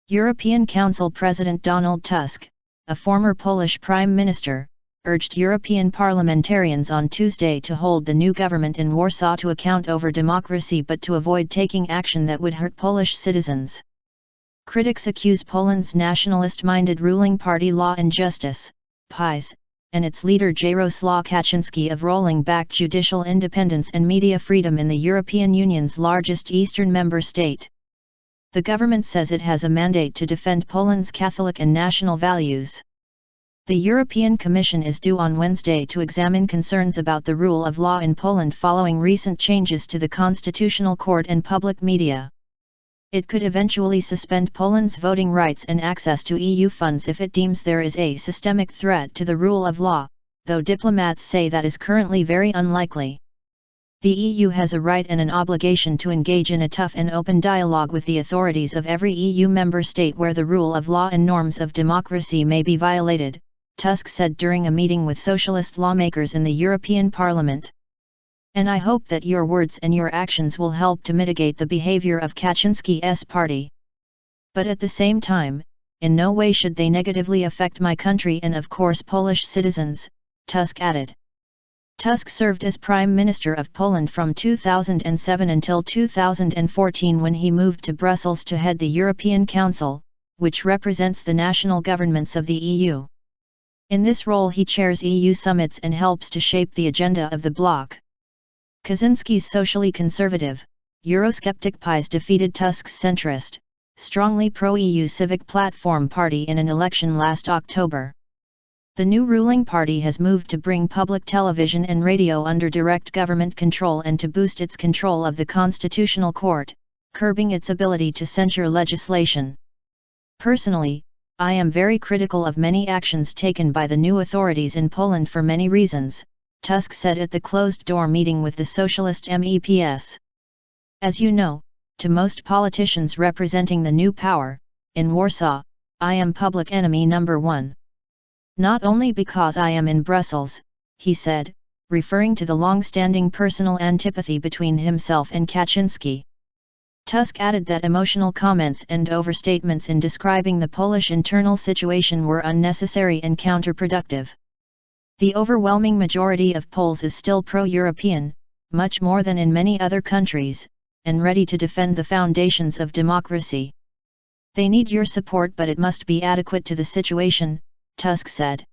European Council President Donald Tusk, a former Polish Prime Minister, urged European parliamentarians on Tuesday to hold the new government in Warsaw to account over democracy but to avoid taking action that would hurt Polish citizens. Critics accuse Poland's nationalist-minded ruling party Law and Justice, PiS, and its leader Jaroslaw Kaczynski of rolling back judicial independence and media freedom in the European Union's largest eastern member state. The government says it has a mandate to defend Poland's Catholic and national values. The European Commission is due on Wednesday to examine concerns about the rule of law in Poland following recent changes to the Constitutional Court and public media. It could eventually suspend Poland's voting rights and access to EU funds if it deems there is a systemic threat to the rule of law, though diplomats say that is currently very unlikely. The EU has a right and an obligation to engage in a tough and open dialogue with the authorities of every EU member state where the rule of law and norms of democracy may be violated, Tusk said during a meeting with socialist lawmakers in the European Parliament. And I hope that your words and your actions will help to mitigate the behavior of Kaczynski's party. But at the same time, in no way should they negatively affect my country and of course Polish citizens, Tusk added. Tusk served as Prime Minister of Poland from 2007 until 2014 when he moved to Brussels to head the European Council, which represents the national governments of the EU. In this role he chairs EU summits and helps to shape the agenda of the bloc. Kaczynski's socially conservative, Eurosceptic PiS defeated Tusk's centrist, strongly pro-EU Civic Platform party in an election last October. The new ruling party has moved to bring public television and radio under direct government control and to boost its control of the Constitutional Court, curbing its ability to censure legislation. Personally, I am very critical of many actions taken by the new authorities in Poland for many reasons, Tusk said at the closed-door meeting with the socialist MEPs. As you know, to most politicians representing the new power, in Warsaw, I am public enemy number one. Not only because I am in Brussels, he said, referring to the long-standing personal antipathy between himself and Kaczynski. Tusk added that emotional comments and overstatements in describing the Polish internal situation were unnecessary and counterproductive. The overwhelming majority of Poles is still pro-European, much more than in many other countries, and ready to defend the foundations of democracy. They need your support but it must be adequate to the situation, Tusk said.